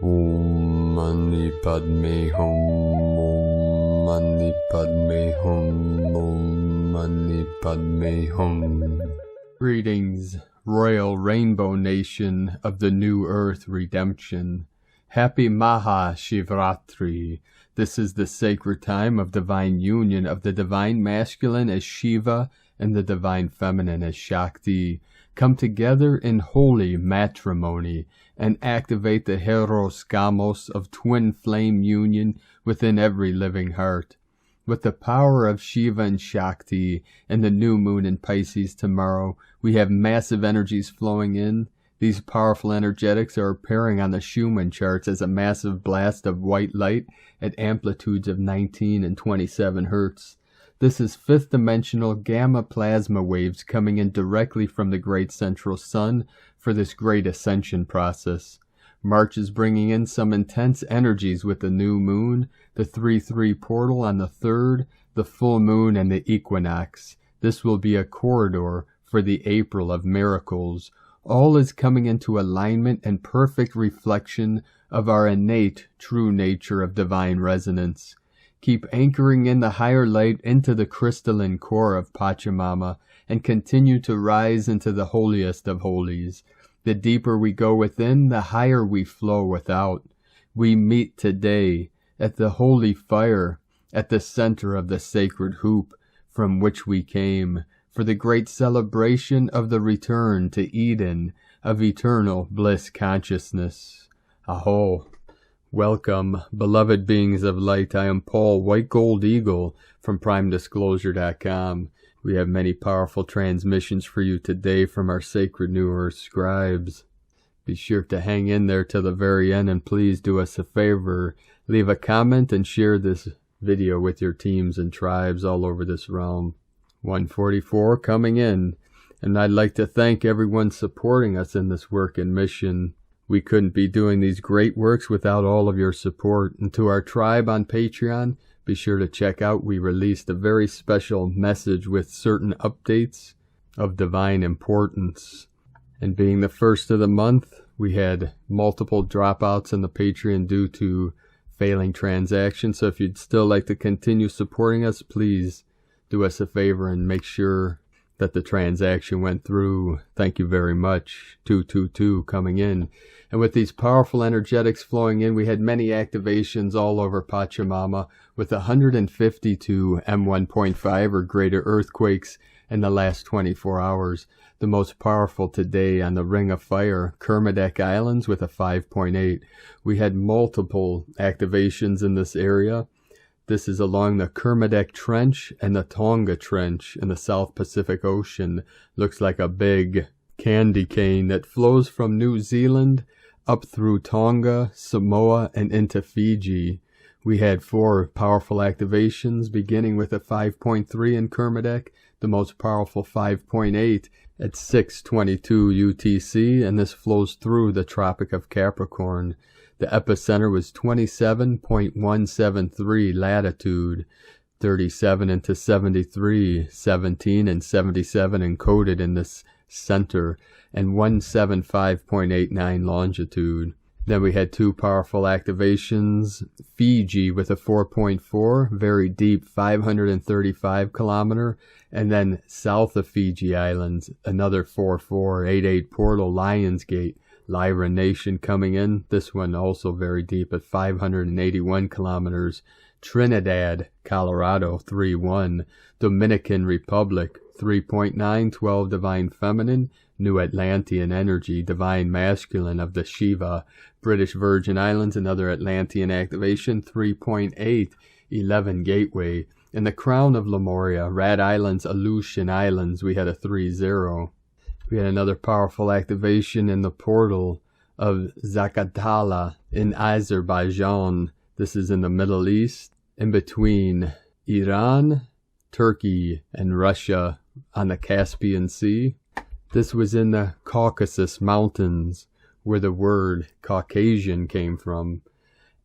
Om Mani Padme Hum, Om Mani Padme Hum, Om Mani Padme Hum. Greetings, Royal Rainbow Nation of the New Earth Redemption. Happy Mahashivratri. This is the sacred time of divine union of the divine masculine as Shiva and the divine feminine as Shakti. Come together in holy matrimony and activate the Hieros Gamos of twin flame union within every living heart. With the power of Shiva and Shakti and the new moon in Pisces tomorrow, we have massive energies flowing in. These powerful energetics are appearing on the Schumann charts as a massive blast of white light at amplitudes of 19 and 27 hertz. This is fifth dimensional gamma plasma waves coming in directly from the great central sun for this great ascension process. March is bringing in some intense energies with the new moon, the 3-3 portal on the 3rd, the full moon, and the equinox. This will be a corridor for the April of miracles. All is coming into alignment and perfect reflection of our innate true nature of divine resonance. Keep anchoring in the higher light into the crystalline core of Pachamama and continue to rise into the holiest of holies. The deeper we go within, the higher we flow without. We meet today at the holy fire, at the center of the sacred hoop from which we came, for the great celebration of the return to Eden of eternal bliss consciousness. Aho! Welcome, beloved beings of light. I am Paul, White Gold Eagle, from PrimeDisclosure.com. We have many powerful transmissions for you today from our sacred New Earth scribes. Be sure to hang in there till the very end, and please do us a favor. Leave a comment and share this video with your teams and tribes all over this realm. 144 coming in, and I'd like to thank everyone supporting us in this work and mission. We couldn't be doing these great works without all of your support. And to our tribe on Patreon, be sure to check out. We released a very special message with certain updates of divine importance. And being the first of the month, we had multiple dropouts in the Patreon due to failing transactions. So if you'd still like to continue supporting us, please do us a favor and make sure that the transaction went through. Thank you very much. 222 coming in. And with these powerful energetics flowing in, we had many activations all over Pachamama with 152 M1.5 or greater earthquakes in the last 24 hours. The most powerful today on the Ring of Fire, Kermadec Islands with a 5.8. We had multiple activations in this area. This is along the Kermadec Trench and the Tonga Trench in the South Pacific Ocean. Looks like a big candy cane that flows from New Zealand up through Tonga, Samoa, and into Fiji. We had 4 powerful activations, beginning with a 5.3 in Kermadec, the most powerful 5.8 at 6:22 UTC, and this flows through the Tropic of Capricorn. The epicenter was 27.173 latitude, 37 into 73, 17 and 77 encoded in this center, and 175.89 longitude. Then we had 2 powerful activations. Fiji with a 4.4, very deep, 535 kilometer, and then south of Fiji Islands, another 4.488 portal, Lionsgate, Lyra Nation coming in. This one also very deep at 581 kilometers. Trinidad, Colorado, 3.1. Dominican Republic, 3.9, 12 Divine Feminine. New Atlantean Energy, Divine Masculine of the Shiva. British Virgin Islands, another Atlantean activation, 3.8, 11 Gateway. In the Crown of Lemuria, Rad Islands, Aleutian Islands, we had a 3.0. We had another powerful activation in the portal of Zaqatala in Azerbaijan. This is in the Middle East, in between Iran, Turkey, and Russia on the Caspian Sea. This was in the Caucasus Mountains, where the word Caucasian came from.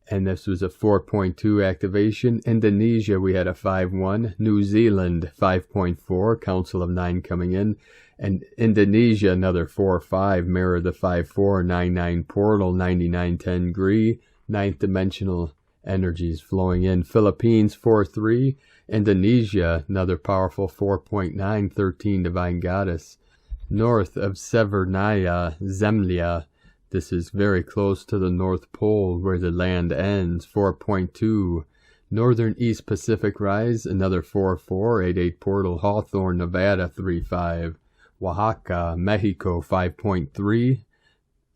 and this was a 4.2 activation. Indonesia, we had a 5-1. New Zealand, 5.4, Council of 9 coming in. And Indonesia, another 4-5, mirror the 5-4-9-9 portal, 9910 degree, 9th dimensional energies flowing in. Philippines, 4-3. Indonesia, another powerful 4.9, 13 divine goddess. North of Severnaya, Zemlya. This is very close to the North Pole where the land ends, 4.2. Northern East Pacific Rise, another 4-4, 88 portal, Hawthorne, Nevada, 3-5. Oaxaca, Mexico, 5.3.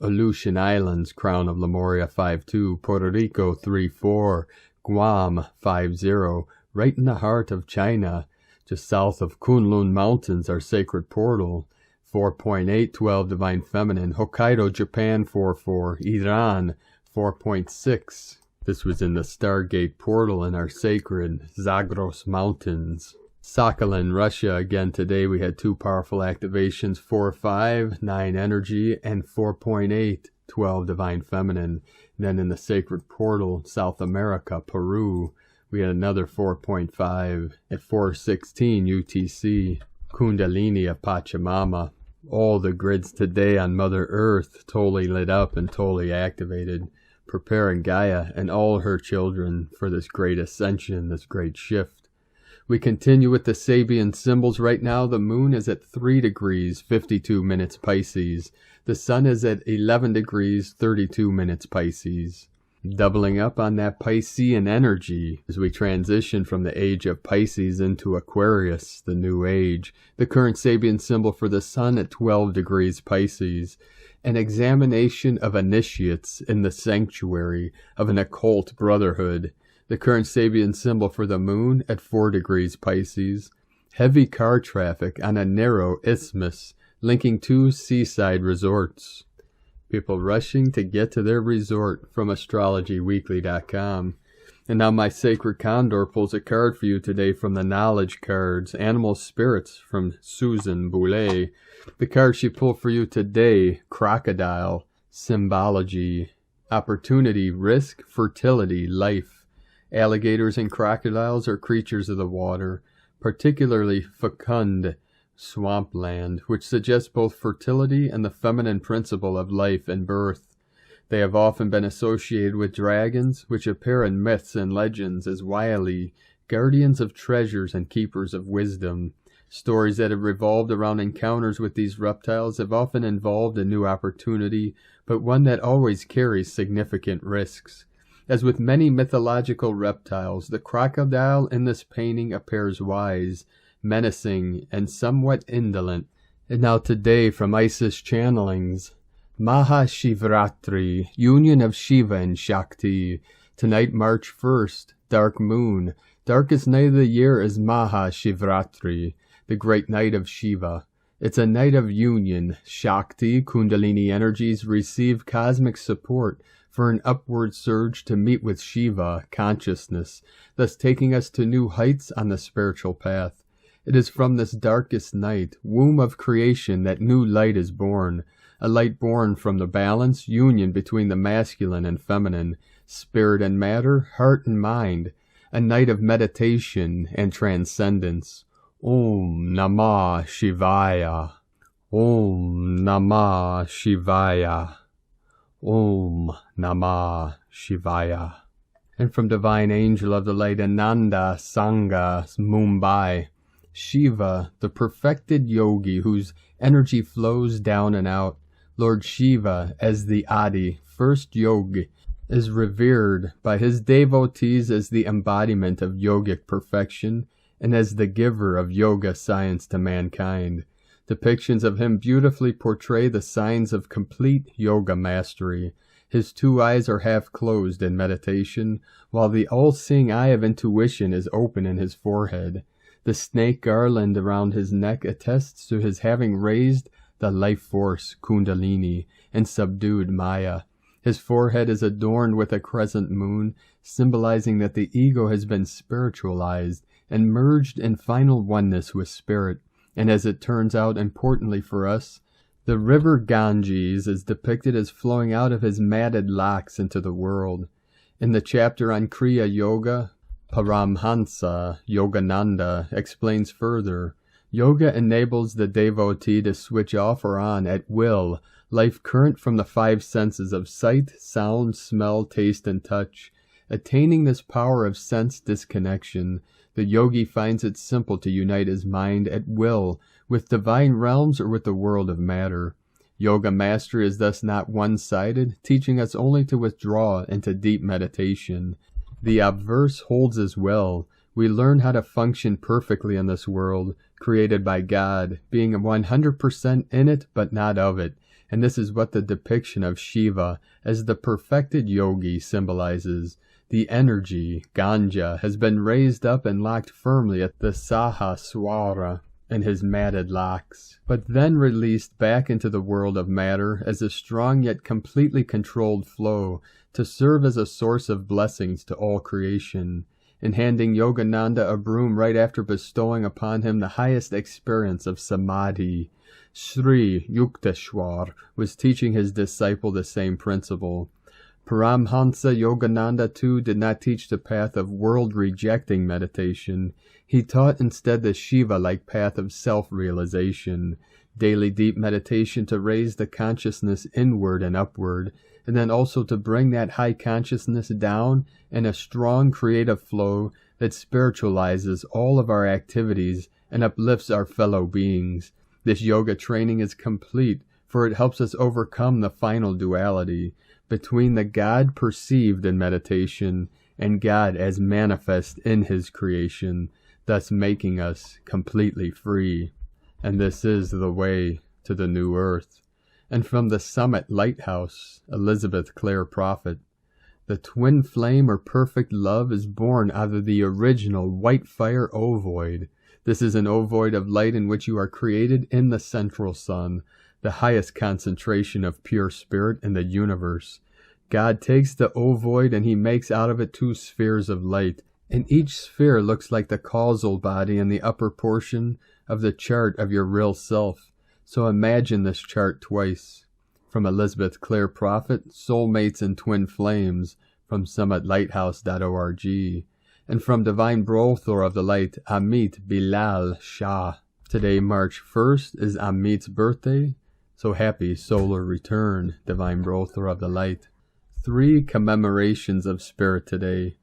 Aleutian Islands, Crown of Lemuria, 5-2. Puerto Rico, 3-4. Guam, 5-0. Right in the heart of China, just south of Kunlun Mountains, our sacred portal, 4.8, 12 divine feminine. Hokkaido, Japan, 4-4. Iran, 4.6. This was in the Stargate portal in our sacred Zagros Mountains. Sakhalin, Russia, again today we had two powerful activations, 4-5, 9 energy, and 4.8, 12 divine feminine. And then in the sacred portal, South America, Peru, we had another 4.5 at 4:16 UTC. Kundalini of Pachamama. All the grids today on Mother Earth totally lit up and totally activated, preparing Gaia and all her children for this great ascension, this great shift. We continue with the Sabian symbols. Right now the moon is at 3 degrees, 52 minutes Pisces. The sun is at 11 degrees, 32 minutes Pisces. Doubling up on that Piscean energy as we transition from the age of Pisces into Aquarius, the new age. The current Sabian symbol for the sun at 12 degrees Pisces. An examination of initiates in the sanctuary of an occult brotherhood. The current Sabian symbol for the moon at 4 degrees Pisces. Heavy car traffic on a narrow isthmus linking 2 seaside resorts. People rushing to get to their resort from astrologyweekly.com. And now my sacred Condor pulls a card for you today from the Knowledge Cards, Animal Spirits from Susan Boulay. The card she pulled for you today, Crocodile, Symbology, Opportunity, Risk, Fertility, Life. Alligators and crocodiles are creatures of the water, particularly fecund swampland, which suggests both fertility and the feminine principle of life and birth. They have often been associated with dragons, which appear in myths and legends as wily, guardians of treasures and keepers of wisdom. Stories that have revolved around encounters with these reptiles have often involved a new opportunity, but one that always carries significant risks. As with many mythological reptiles, the crocodile in this painting appears wise, menacing, and somewhat indolent. And now today from Isis Channelings, Mahashivratri, Union of Shiva and Shakti. Tonight, March 1st, Dark Moon. Darkest night of the year is Mahashivratri, the great night of Shiva. It's a night of union. Shakti, Kundalini energies receive cosmic support for an upward surge to meet with Shiva, consciousness, thus taking us to new heights on the spiritual path. It is from this darkest night, womb of creation, that new light is born, a light born from the balance, union between the masculine and feminine, spirit and matter, heart and mind, a night of meditation and transcendence. Om Namah Shivaya. Om Namah Shivaya. Om Namah Shivaya. And from Divine Angel of the Light, Ananda Sangha, Mumbai, Shiva, the perfected yogi whose energy flows down and out. Lord Shiva, as the Adi, first yogi, is revered by his devotees as the embodiment of yogic perfection and as the giver of yoga science to mankind. Depictions of him beautifully portray the signs of complete yoga mastery. His 2 eyes are half closed in meditation, while the all-seeing eye of intuition is open in his forehead. The snake garland around his neck attests to his having raised the life force, Kundalini, and subdued Maya. His forehead is adorned with a crescent moon, symbolizing that the ego has been spiritualized and merged in final oneness with spirit. And as it turns out, importantly for us, the river Ganges is depicted as flowing out of his matted locks into the world. In the chapter on Kriya Yoga, Paramhansa Yogananda explains further, yoga enables the devotee to switch off or on at will life current from the five senses of sight, sound, smell, taste, and touch. Attaining this power of sense disconnection, the yogi finds it simple to unite his mind at will with divine realms or with the world of matter. Yoga mastery is thus not one-sided, teaching us only to withdraw into deep meditation. The obverse holds as well. We learn how to function perfectly in this world, created by God, being 100% in it but not of it. And this is what the depiction of Shiva as the perfected yogi symbolizes. The energy, Ganja, has been raised up and locked firmly at the Sahasrara in his matted locks, but then released back into the world of matter as a strong yet completely controlled flow to serve as a source of blessings to all creation. In handing Yogananda a broom right after bestowing upon him the highest experience of samadhi, Sri Yukteswar was teaching his disciple the same principle. Paramhansa Yogananda too did not teach the path of world-rejecting meditation. He taught instead the Shiva-like path of self-realization, daily deep meditation to raise the consciousness inward and upward, and then also to bring that high consciousness down in a strong creative flow that spiritualizes all of our activities and uplifts our fellow beings. This yoga training is complete, for it helps us overcome the final duality between the God perceived in meditation and God as manifest in his creation, thus making us completely free. And this is the way to the new earth. And from the Summit Lighthouse, Elizabeth Clare Prophet, the twin flame or perfect love is born out of the original white fire ovoid. This is an ovoid of light in which you are created in the central sun, the highest concentration of pure spirit in the universe. God takes the ovoid and he makes out of it two spheres of light, and each sphere looks like the causal body in the upper portion of the chart of your real self. So imagine this chart twice. From Elizabeth Clare Prophet, Soulmates and Twin Flames, from summitlighthouse.org, and from Divine Brothor of the Light, Amit Bilal Shah. Today, March 1st, is Amit's birthday, so happy solar return, Divine Brothor of the Light. 3 commemorations of spirit today.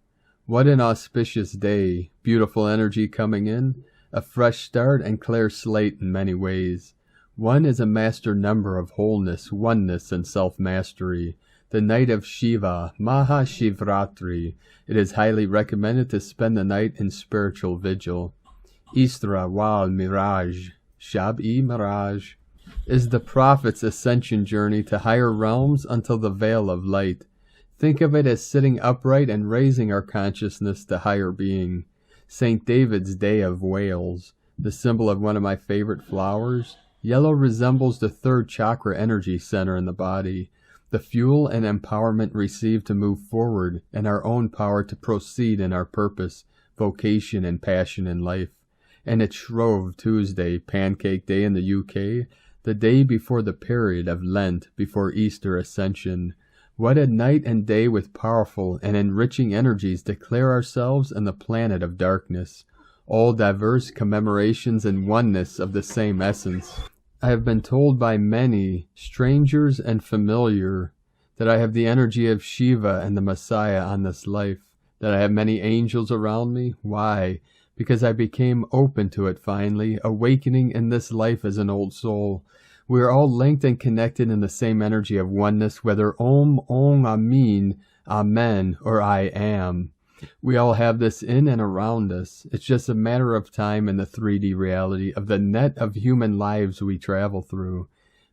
What an auspicious day, beautiful energy coming in, a fresh start and clear slate in many ways. 1 is a master number of wholeness, oneness, and self-mastery. The night of Shiva, Mahashivratri. It is highly recommended to spend the night in spiritual vigil. Istra Wal Miraj, Shab-e Miraj, is the prophet's ascension journey to higher realms until the veil of light. Think of it as sitting upright and raising our consciousness to higher being. St. David's Day of Whales, the symbol of one of my favorite flowers. Yellow resembles the 3rd chakra energy center in the body, the fuel and empowerment received to move forward, and our own power to proceed in our purpose, vocation, and passion in life. And it's Shrove Tuesday, Pancake Day in the UK, the day before the period of Lent, before Easter Ascension. What a night and day with powerful and enriching energies to clear ourselves in the planet of darkness, all diverse commemorations and oneness of the same essence. I have been told by many, strangers and familiar, that I have the energy of Shiva and the Messiah on this life, that I have many angels around me. Why? Because I became open to it finally, awakening in this life as an old soul. We are all linked and connected in the same energy of oneness, whether Om, Amin, Amen, or I am. We all have this in and around us. It's just a matter of time in the 3D reality of the net of human lives we travel through.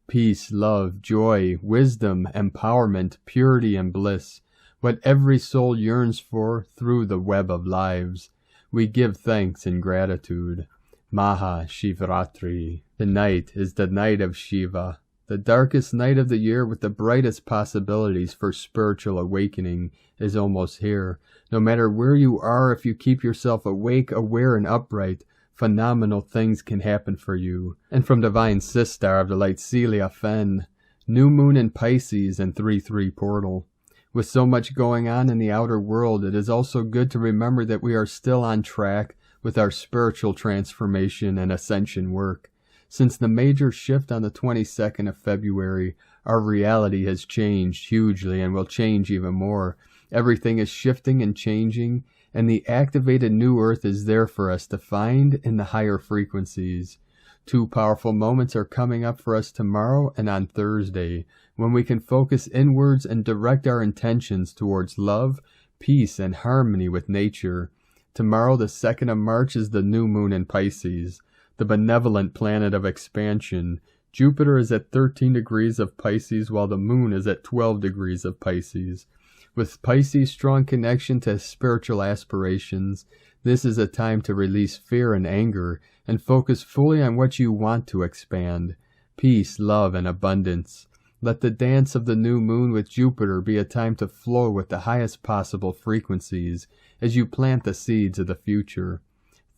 Peace, love, joy, wisdom, empowerment, purity, and bliss. What every soul yearns for through the web of lives. We give thanks and gratitude. Mahashivratri. The night is the night of Shiva, the darkest night of the year with the brightest possibilities for spiritual awakening is almost here. No matter where you are, if you keep yourself awake, aware, and upright, phenomenal things can happen for you. And from Divine Sister of the Light, Celia Fenn, New Moon in Pisces and 3-3 Portal. With so much going on in the outer world, it is also good to remember that we are still on track with our spiritual transformation and ascension work. Since the major shift on the 22nd of February, our reality has changed hugely and will change even more. Everything is shifting and changing, and the activated new earth is there for us to find in the higher frequencies. 2 powerful moments are coming up for us tomorrow and on Thursday, when we can focus inwards and direct our intentions towards love, peace, and harmony with nature. Tomorrow, the 2nd of March, is the new moon in Pisces, the benevolent planet of expansion. Jupiter is at 13 degrees of Pisces, while the moon is at 12 degrees of Pisces. With Pisces' strong connection to spiritual aspirations, this is a time to release fear and anger and focus fully on what you want to expand: peace, love, and abundance. Let the dance of the new moon with Jupiter be a time to flow with the highest possible frequencies as you plant the seeds of the future.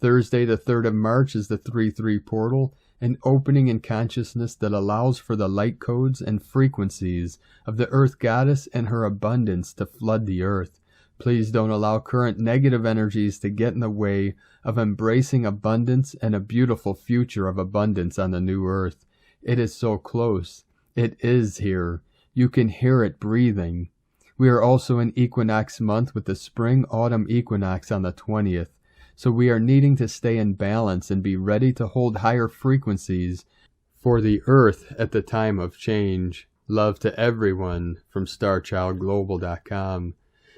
Thursday, the 3rd of March, is the 3-3 portal, an opening in consciousness that allows for the light codes and frequencies of the Earth Goddess and her abundance to flood the earth. Please don't allow current negative energies to get in the way of embracing abundance and a beautiful future of abundance on the new earth. It is so close. It is here. You can hear it breathing. We are also in equinox month with the spring-autumn equinox on the 20th. So we are needing to stay in balance and be ready to hold higher frequencies for the earth at the time of change. Love to everyone from StarChildGlobal.com.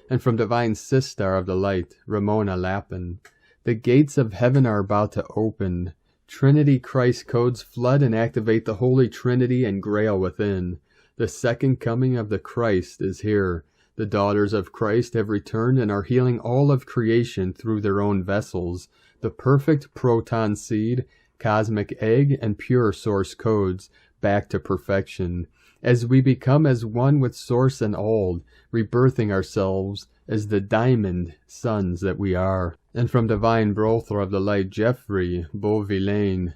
And from Divine Sister of the Light, Ramona Lappin. The gates of heaven are about to open. Trinity Christ codes flood and activate the Holy Trinity and Grail within. The second coming of the Christ is here. The daughters of Christ have returned and are healing all of creation through their own vessels. The perfect proton seed, cosmic egg, and pure source codes back to perfection. As we become as one with Source and all, rebirthing ourselves as the diamond sons that we are. And from Divine Brother of the Light, Jeffrey Beauvillain,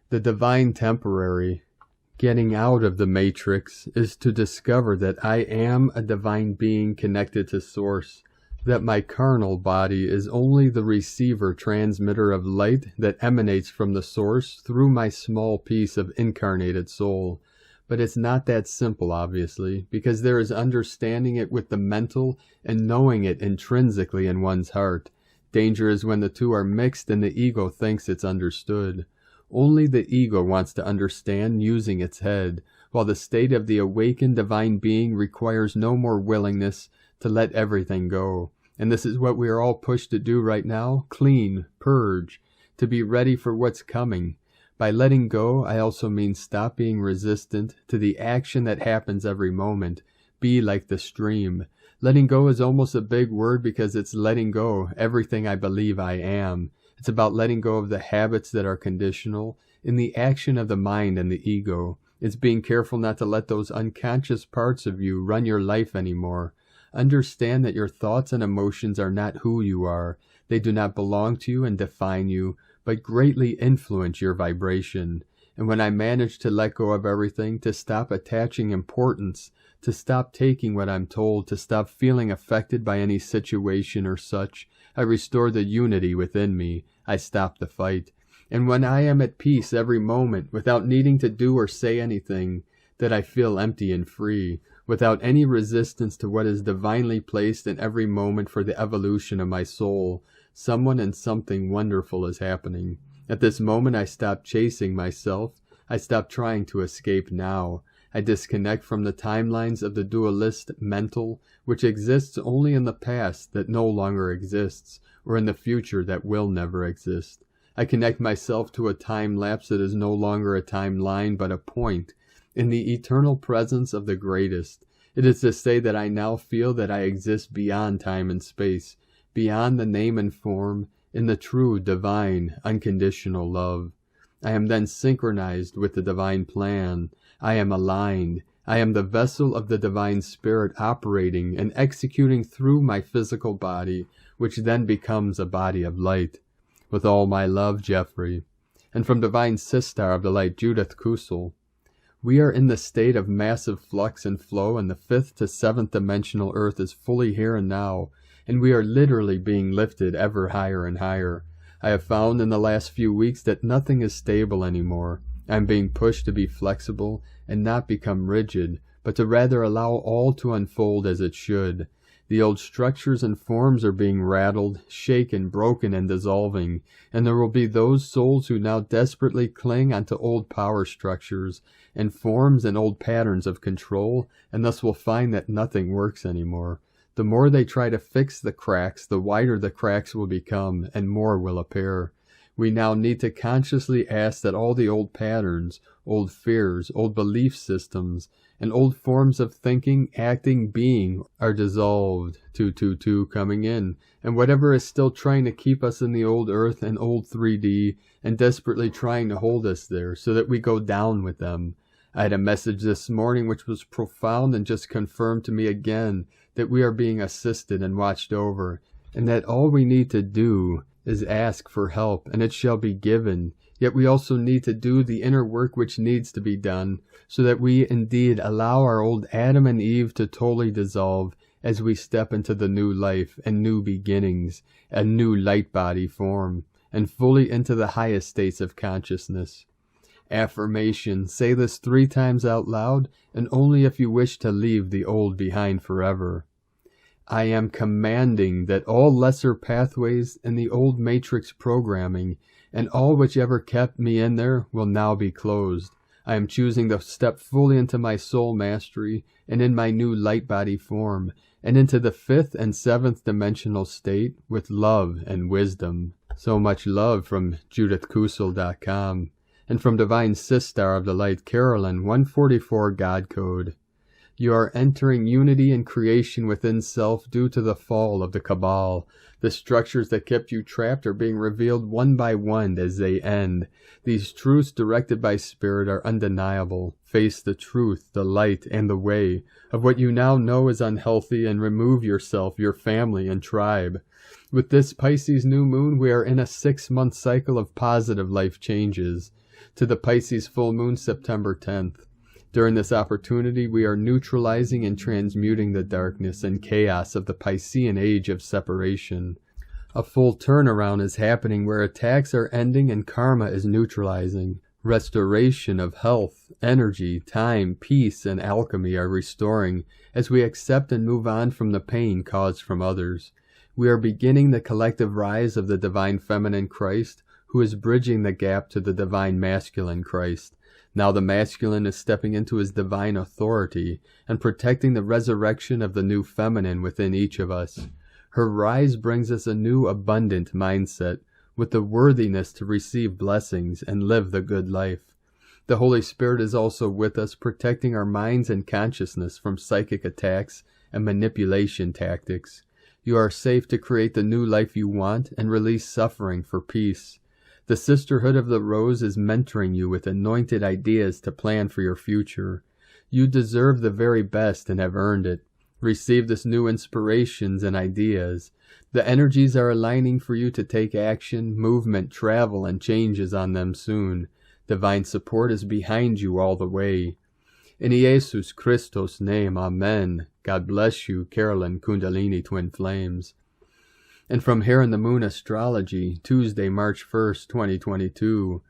the divine temporary. Getting out of the matrix is to discover that I am a divine being connected to Source, that my carnal body is only the receiver transmitter of light that emanates from the Source through my small piece of incarnated soul. But it's not that simple, obviously, because there is understanding it with the mental and knowing it intrinsically in one's heart. Danger is when the two are mixed and the ego thinks it's understood. Only the ego wants to understand using its head, while the state of the awakened divine being requires no more willingness to let everything go. And this is what we are all pushed to do right now: clean, purge, to be ready for what's coming. By letting go, I also mean stop being resistant to the action that happens every moment. Be like the stream. Letting go is almost a big word because it's letting go everything I believe I am. It's about letting go of the habits that are conditional in the action of the mind and the ego. It's being careful not to let those unconscious parts of you run your life anymore. Understand that your thoughts and emotions are not who you are. They do not belong to you and define you, but greatly influence your vibration. And when I manage to let go of everything, to stop attaching importance, to stop taking what I'm told, to stop feeling affected by any situation or such, I restore the unity within me. I stop the fight. And when I am at peace every moment, without needing to do or say anything, that I feel empty and free, without any resistance to what is divinely placed in every moment for the evolution of my soul, someone and something wonderful is happening. At this moment, I stop chasing myself. I stop trying to escape now. I disconnect from the timelines of the dualist mental, which exists only in the past that no longer exists, or in the future that will never exist. I connect myself to a time lapse that is no longer a timeline, but a point, in the eternal presence of the greatest. It is to say that I now feel that I exist beyond time and space, beyond the name and form, in the true, divine, unconditional love. I am then synchronized with the divine plan. I am aligned. I am the vessel of the divine spirit operating and executing through my physical body, which then becomes a body of light. With all my love, Jeffrey. And from Divine Sister of the Light, Judith Kusel. We are in the state of massive flux and flow, and the 5th to 7th dimensional Earth is fully here and now, and we are literally being lifted ever higher and higher. I have found in the last few weeks that nothing is stable anymore. I am being pushed to be flexible and not become rigid, but to rather allow all to unfold as it should. The old structures and forms are being rattled, shaken, broken, and dissolving, and there will be those souls who now desperately cling onto old power structures and forms and old patterns of control, and thus will find that nothing works anymore. The more they try to fix the cracks, the wider the cracks will become, and more will appear. We now need to consciously ask that all the old patterns, old fears, old belief systems, and old forms of thinking, acting, being are dissolved. 222 coming in, and whatever is still trying to keep us in the old earth and old 3D, and desperately trying to hold us there so that we go down with them. I had a message this morning which was profound and just confirmed to me again that we are being assisted and watched over, and that all we need to do is ask for help, and it shall be given. Yet we also need to do the inner work which needs to be done, so that we indeed allow our old Adam and Eve to totally dissolve as we step into the new life and new beginnings, a new light body form, and fully into the highest states of consciousness. Affirmation. Say this 3 times out loud, and only if you wish to leave the old behind forever. I am commanding that all lesser pathways in the old matrix programming and all which ever kept me in there will now be closed. I am choosing to step fully into my soul mastery and in my new light body form and into the 5th and 7th dimensional state with love and wisdom. So much love from JudithKusel.com and from Divine Sistar of the Light Carolyn 144 God Code. You are entering unity and creation within self due to the fall of the Cabal. The structures that kept you trapped are being revealed one by one as they end. These truths directed by Spirit are undeniable. Face the truth, the light, and the way of what you now know is unhealthy and remove yourself, your family, and tribe. With this Pisces new moon, we are in a 6-month cycle of positive life changes. To the Pisces full moon, September 10th. During this opportunity, we are neutralizing and transmuting the darkness and chaos of the Piscean age of separation. A full turnaround is happening where attacks are ending and karma is neutralizing. Restoration of health, energy, time, peace, and alchemy are restoring as we accept and move on from the pain caused from others. We are beginning the collective rise of the Divine Feminine Christ, who is bridging the gap to the Divine Masculine Christ. Now the masculine is stepping into his divine authority and protecting the resurrection of the new feminine within each of us. Her rise brings us a new abundant mindset with the worthiness to receive blessings and live the good life. The Holy Spirit is also with us, protecting our minds and consciousness from psychic attacks and manipulation tactics. You are safe to create the new life you want and release suffering for peace. The Sisterhood of the Rose is mentoring you with anointed ideas to plan for your future. You deserve the very best and have earned it. Receive this new inspirations and ideas. The energies are aligning for you to take action, movement, travel, and changes on them soon. Divine support is behind you all the way. In Jesus Christos' name, Amen. God bless you, Carolyn Kundalini Twin Flames. And from Here in the Moon Astrology, Tuesday, March 1st, 2022,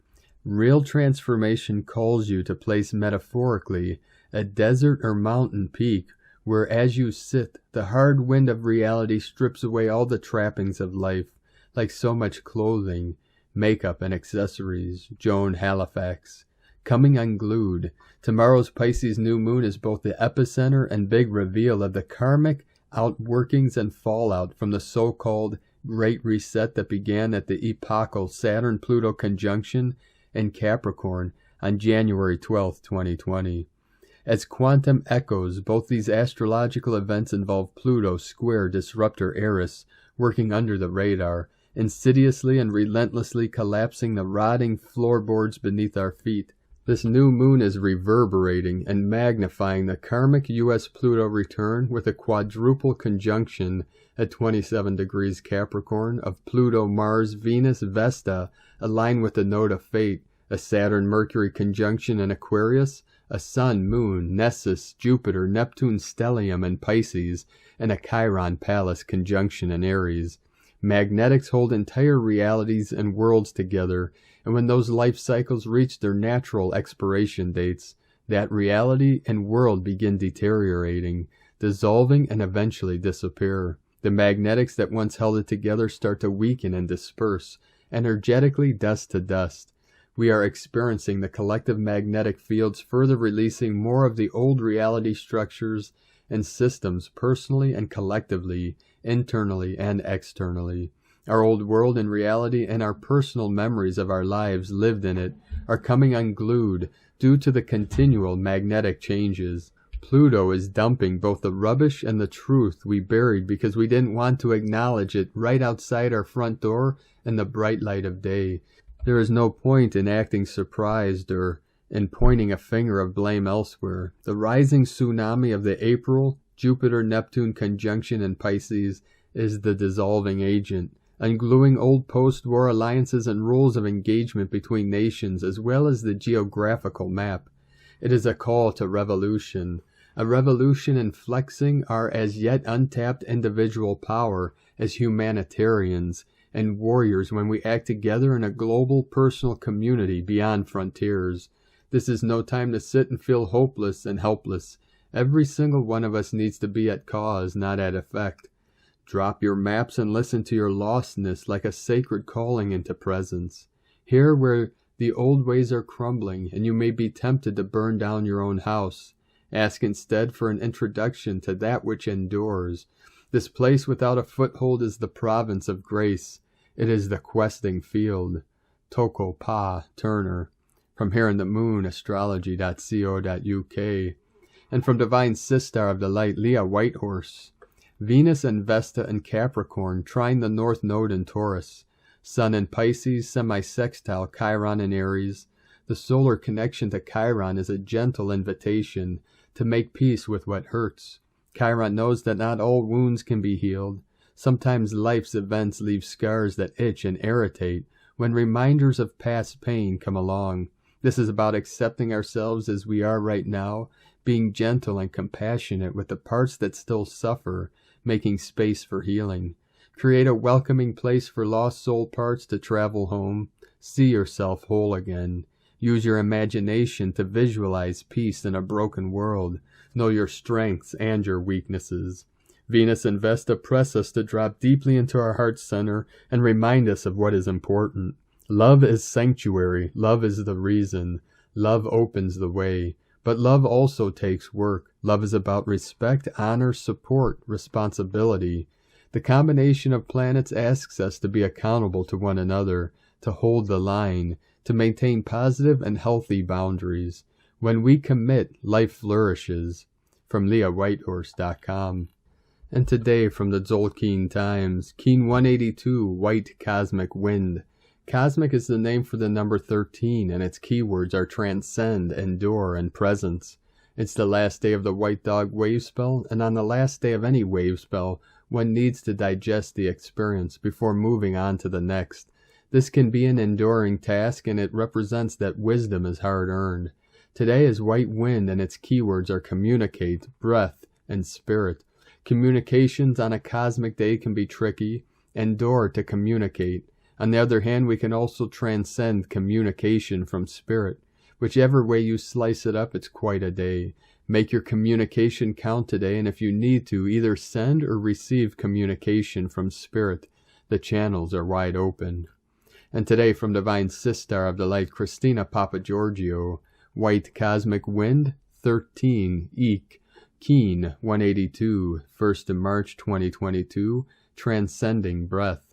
real transformation calls you to place metaphorically a desert or mountain peak where as you sit, the hard wind of reality strips away all the trappings of life, like so much clothing, makeup, and accessories. Joan Halifax. Coming unglued, tomorrow's Pisces new moon is both the epicenter and big reveal of the karmic outworkings and fallout from the so-called Great Reset that began at the epochal Saturn-Pluto conjunction in Capricorn on January 12, 2020. As quantum echoes, both these astrological events involve Pluto square disruptor Eris working under the radar, insidiously and relentlessly collapsing the rotting floorboards beneath our feet. This new moon is reverberating and magnifying the karmic U.S.-Pluto return with a quadruple conjunction at 27 degrees Capricorn of Pluto, Mars, Venus, Vesta, aligned with the node of fate, a Saturn-Mercury conjunction in Aquarius, a Sun, Moon, Nessus, Jupiter, Neptune stellium in Pisces, and a Chiron Pallas conjunction in Aries. Magnetics hold entire realities and worlds together, and when those life cycles reach their natural expiration dates, that reality and world begin deteriorating, dissolving, and eventually disappear. The magnetics that once held it together start to weaken and disperse, energetically dust to dust. We are experiencing the collective magnetic fields further releasing more of the old reality structures and systems personally and collectively, internally and externally. Our old world and reality and our personal memories of our lives lived in it are coming unglued due to the continual magnetic changes. Pluto is dumping both the rubbish and the truth we buried because we didn't want to acknowledge it right outside our front door in the bright light of day. There is no point in acting surprised or in pointing a finger of blame elsewhere. The rising tsunami of the April Jupiter-Neptune conjunction in Pisces is the dissolving agent, ungluing old post-war alliances and rules of engagement between nations as well as the geographical map. It is a call to revolution, a revolution in flexing our as yet untapped individual power as humanitarians and warriors when we act together in a global personal community beyond frontiers. This is no time to sit and feel hopeless and helpless. Every single one of us needs to be at cause, not at effect. Drop your maps and listen to your lostness like a sacred calling into presence. Here where the old ways are crumbling and you may be tempted to burn down your own house. Ask instead for an introduction to that which endures. This place without a foothold is the province of grace. It is the questing field. Toko Pa Turner. From Here in the Moon, astrology.co.uk. And from Divine Sistar of the Light, Leah Whitehorse. Venus and Vesta in Capricorn, trine the North Node in Taurus. Sun in Pisces, semi-sextile Chiron in Aries. The solar connection to Chiron is a gentle invitation to make peace with what hurts. Chiron knows that not all wounds can be healed. Sometimes life's events leave scars that itch and irritate when reminders of past pain come along. This is about accepting ourselves as we are right now, being gentle and compassionate with the parts that still suffer, making space for healing. Create a welcoming place for lost soul parts to travel home. See yourself whole again. Use your imagination to visualize peace in a broken world. Know your strengths and your weaknesses. Venus and Vesta press us to drop deeply into our heart center and remind us of what is important. Love is sanctuary. Love is the reason. Love opens the way. But love also takes work. Love is about respect, honor, support, responsibility. The combination of planets asks us to be accountable to one another, to hold the line, to maintain positive and healthy boundaries. When we commit, life flourishes. From LeahWhitehorse.com. And today from the Tzolk'in Times, Keen 182, White Cosmic Wind. Cosmic is the name for the number 13, and its keywords are transcend, endure, and presence. It's the last day of the White Dog wave spell, and on the last day of any wave spell, one needs to digest the experience before moving on to the next. This can be an enduring task, and it represents that wisdom is hard-earned. Today is white wind, and its keywords are communicate, breath, and spirit. Communications on a cosmic day can be tricky. Endure to communicate. On the other hand, we can also transcend communication from spirit. Whichever way you slice it up, it's quite a day. Make your communication count today, and if you need to, either send or receive communication from spirit. The channels are wide open. And today from Divine Sistar of the Light, Christina Papagiorgio, White Cosmic Wind, 13, Eek, Keen, 182, 1st of March, 2022, Transcending Breath.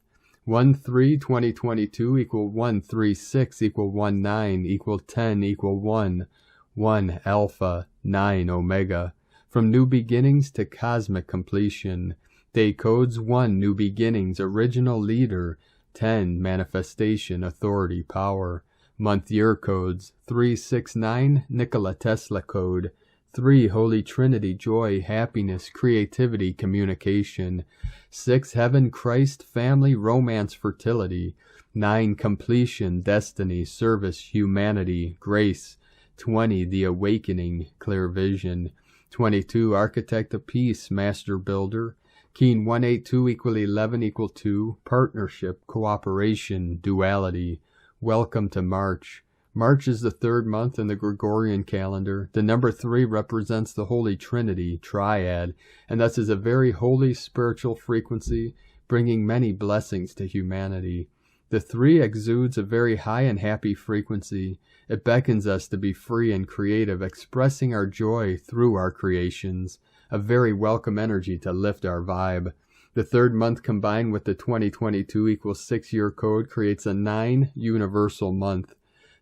1-3-2022 equal 1-3-6 equal 1-9 equal 10 equal 1, 1 Alpha, 9 Omega. From New Beginnings to Cosmic Completion. Day codes 1 New Beginnings, Original Leader, 10 Manifestation, Authority, Power. Month year codes 369 Nikola Tesla code, 3 Holy Trinity, Joy, Happiness, Creativity, Communication. 6 Heaven, Christ, Family, Romance, Fertility. 9 Completion, Destiny, Service, Humanity, Grace. 20, the awakening, clear vision. 22, architect of peace, master builder. Keen 182 equal 11 equal 2, partnership, cooperation, duality. Welcome to March. March is the third month in the Gregorian calendar. The number 3 represents the Holy Trinity, triad, and thus is a very holy spiritual frequency, bringing many blessings to humanity. The 3 exudes a very high and happy frequency. It beckons us to be free and creative, expressing our joy through our creations. A very welcome energy to lift our vibe. The third month combined with the 2022 equals 6-year code creates a 9 universal month.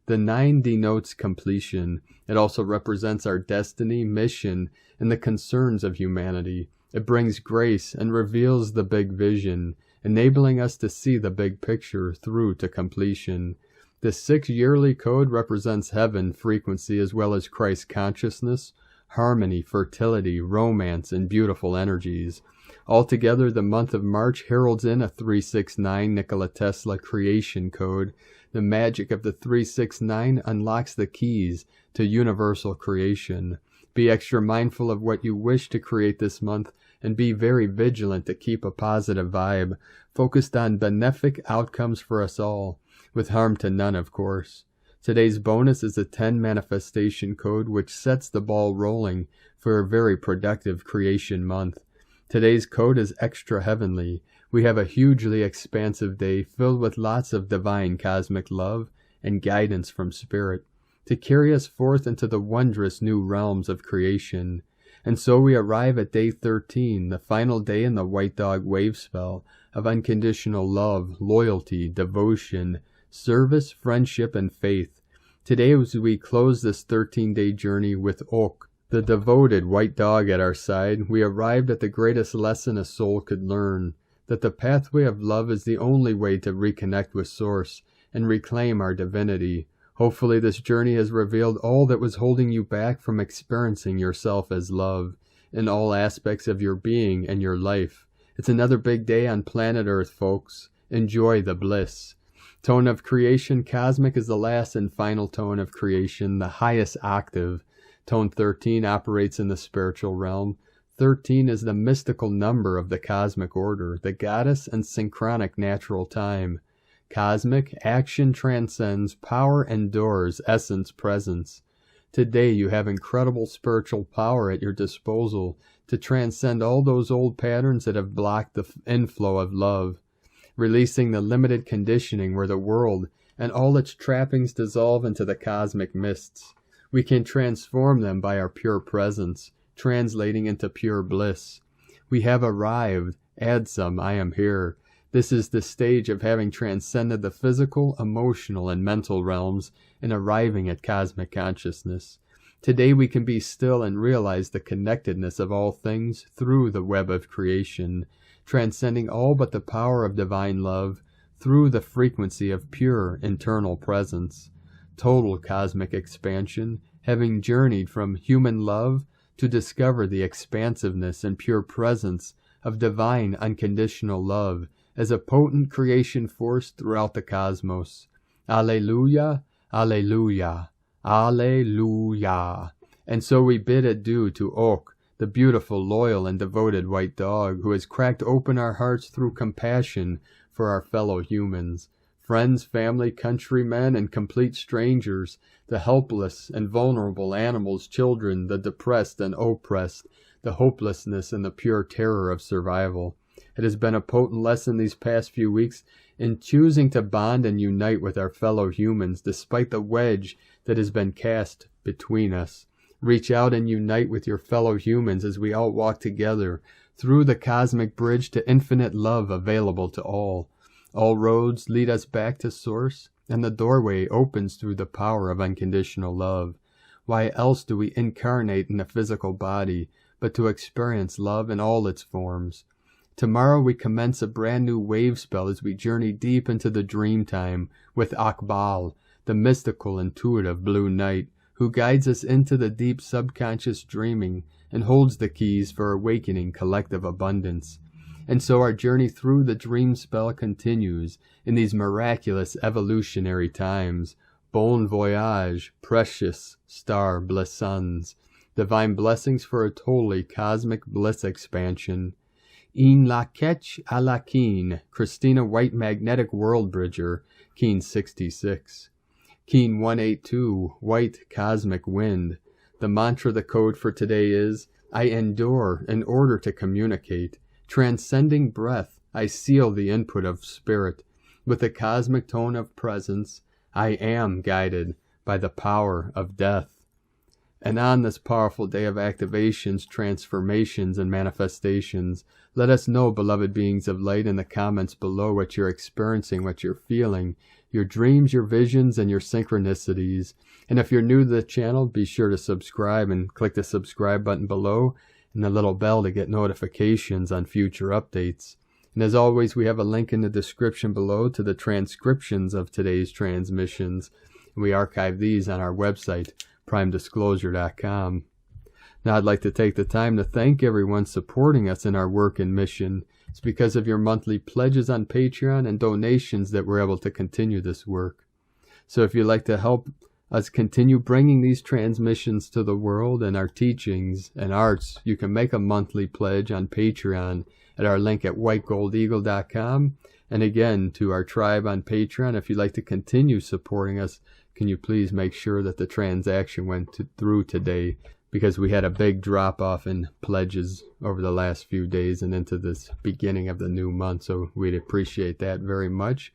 The 9 denotes completion. It also represents our destiny, mission, and the concerns of humanity. It brings grace and reveals the big vision, enabling us to see the big picture through to completion. The 6 yearly code represents heaven frequency as well as Christ consciousness, harmony, fertility, romance, and beautiful energies. Altogether, the month of March heralds in a 369 Nikola Tesla creation code. The magic of the 369 unlocks the keys to universal creation. Be extra mindful of what you wish to create this month and be very vigilant to keep a positive vibe, focused on benefic outcomes for us all, with harm to none, of course. Today's bonus is a 10 manifestation code which sets the ball rolling for a very productive creation month. Today's code is extra heavenly. We have a hugely expansive day filled with lots of divine cosmic love and guidance from Spirit to carry us forth into the wondrous new realms of creation. And so we arrive at day 13, the final day in the White Dog wave spell of unconditional love, loyalty, devotion, service, friendship, and faith. Today, as we close this 13-day journey with Oak, the devoted white dog at our side, we arrived at the greatest lesson a soul could learn, that the pathway of love is the only way to reconnect with Source and reclaim our divinity. Hopefully this journey has revealed all that was holding you back from experiencing yourself as love in all aspects of your being and your life. It's another big day on planet Earth, folks. Enjoy the bliss. Tone of creation cosmic is the last and final tone of creation, the highest octave. Tone 13 operates in the spiritual realm. 13 is the mystical number of the cosmic order, the goddess and synchronic natural time. Cosmic action transcends, power endures, essence presence. Today you have incredible spiritual power at your disposal to transcend all those old patterns that have blocked the inflow of love, releasing the limited conditioning where the world and all its trappings dissolve into the cosmic mists. We can transform them by our pure presence, translating into pure bliss. We have arrived. Add some, I am here. This is the stage of having transcended the physical, emotional, and mental realms and arriving at cosmic consciousness. Today we can be still and realize the connectedness of all things through the web of creation, transcending all but the power of divine love through the frequency of pure internal presence. Total cosmic expansion, having journeyed from human love to discover the expansiveness and pure presence of divine unconditional love as a potent creation force throughout the cosmos. Alleluia, alleluia, alleluia. And so we bid adieu to Oak, the beautiful, loyal, and devoted white dog who has cracked open our hearts through compassion for our fellow humans. Friends, family, countrymen, and complete strangers, the helpless and vulnerable animals, children, the depressed and oppressed, the hopelessness and the pure terror of survival. It has been a potent lesson these past few weeks in choosing to bond and unite with our fellow humans despite the wedge that has been cast between us. Reach out and unite with your fellow humans as we all walk together through the cosmic bridge to infinite love available to all. All roads lead us back to Source, and the doorway opens through the power of unconditional love. Why else do we incarnate in a physical body but to experience love in all its forms? Tomorrow we commence a brand new wave spell as we journey deep into the dream time with Akbal, the mystical, intuitive blue knight, who guides us into the deep subconscious dreaming and holds the keys for awakening collective abundance. And so our journey through the dream spell continues in these miraculous evolutionary times. Bon voyage, precious star blessons. Divine blessings for a totally cosmic bliss expansion. In la ketch a la keen, Christina White Magnetic World Bridger, Keen 66. Keen 182, White Cosmic Wind. The mantra, the code for today is, I endure in order to communicate. Transcending breath, I seal the input of spirit. With the cosmic tone of presence, I am guided by the power of death. And on this powerful day of activations, transformations, and manifestations, let us know, beloved beings of light, in the comments below what you're experiencing, what you're feeling, your dreams, your visions, and your synchronicities. And if you're new to the channel, be sure to subscribe and click the subscribe button below and the little bell to get notifications on future updates. And as always, we have a link in the description below to the transcriptions of today's transmissions. And we archive these on our website, primedisclosure.com. Now I'd like to take the time to thank everyone supporting us in our work and mission. It's because of your monthly pledges on Patreon and donations that we're able to continue this work. So if you'd like to help us continue bringing these transmissions to the world and our teachings and arts, you can make a monthly pledge on Patreon at our link at whitegoldeagle.com. And again, to our tribe on Patreon, if you'd like to continue supporting us, can you please make sure that the transaction went through today, because we had a big drop-off in pledges over the last few days and into this beginning of the new month, so we'd appreciate that very much.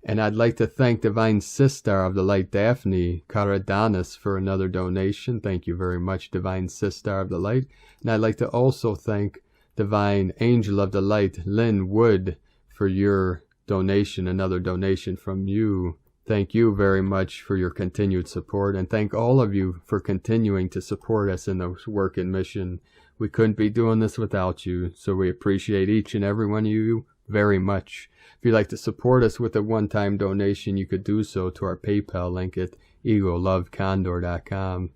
And I'd like to thank Divine Sister of the Light, Dafne Karadanis, for another donation. Thank you very much, Divine Sister of the Light. And I'd like to also thank Divine Angel of the Light, Lynn Wood, for your donation, another donation from you. Thank you very much for your continued support, and thank all of you for continuing to support us in this work and mission. We couldn't be doing this without you, so we appreciate each and every one of you very much. If you'd like to support us with a one-time donation, you could do so to our PayPal link at egolovecondor.com.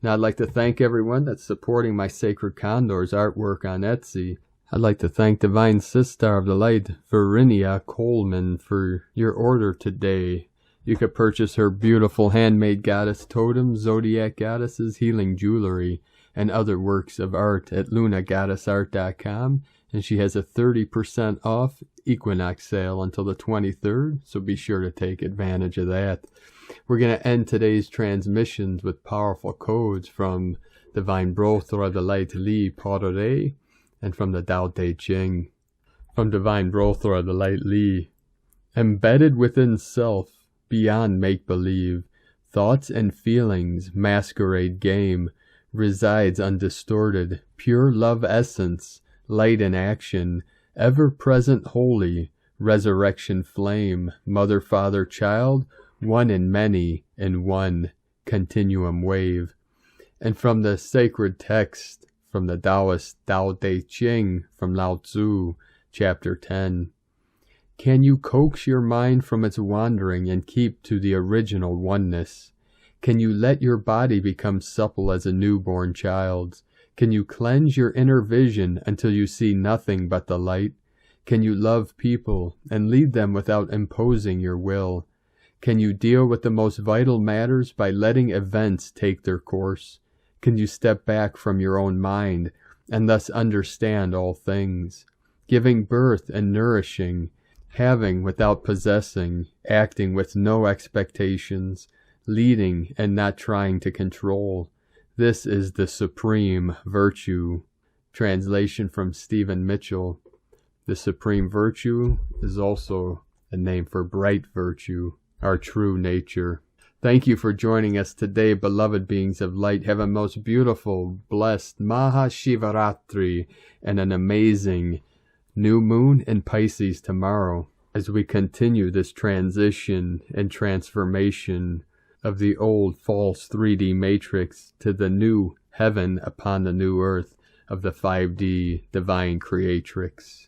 Now I'd like to thank everyone that's supporting my Sacred Condors artwork on Etsy. I'd like to thank Divine Sister of the Light, Verinia Coleman, for your order today. You could purchase her beautiful handmade goddess totems, zodiac goddesses, healing jewelry, and other works of art at lunagoddessart.com. And she has a 30% off equinox sale until the 23rd, so be sure to take advantage of that. We're going to end today's transmissions with powerful codes from Divine Brother of the Light, Li Prairie, and from the Tao Te Ching. From Divine Brother of the Light, Li. Embedded within self, beyond make-believe, thoughts and feelings, masquerade game, resides undistorted, pure love essence, light in action, ever-present holy, resurrection flame, mother, father, child, one in many, in one, continuum wave. And from the sacred text, from the Taoist Tao Te Ching, from Lao Tzu, chapter 10. Can you coax your mind from its wandering and keep to the original oneness? Can you let your body become supple as a newborn child's? Can you cleanse your inner vision until you see nothing but the light? Can you love people and lead them without imposing your will? Can you deal with the most vital matters by letting events take their course? Can you step back from your own mind and thus understand all things? Giving birth and nourishing, having without possessing, acting with no expectations, leading and not trying to control. This is the supreme virtue. Translation from Stephen Mitchell. The supreme virtue is also a name for bright virtue, our true nature. Thank you for joining us today, beloved beings of light. Have a most beautiful, blessed Mahashivratri and an amazing new moon in Pisces tomorrow as we continue this transition and transformation of the old false 3D matrix to the new heaven upon the new earth of the 5D divine creatrix.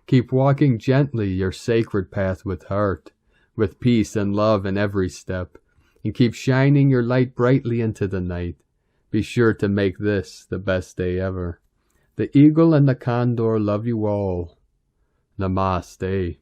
Keep walking gently your sacred path with heart, with peace and love in every step, and keep shining your light brightly into the night. Be sure to make this the best day ever. The eagle and the condor love you all. Namaste.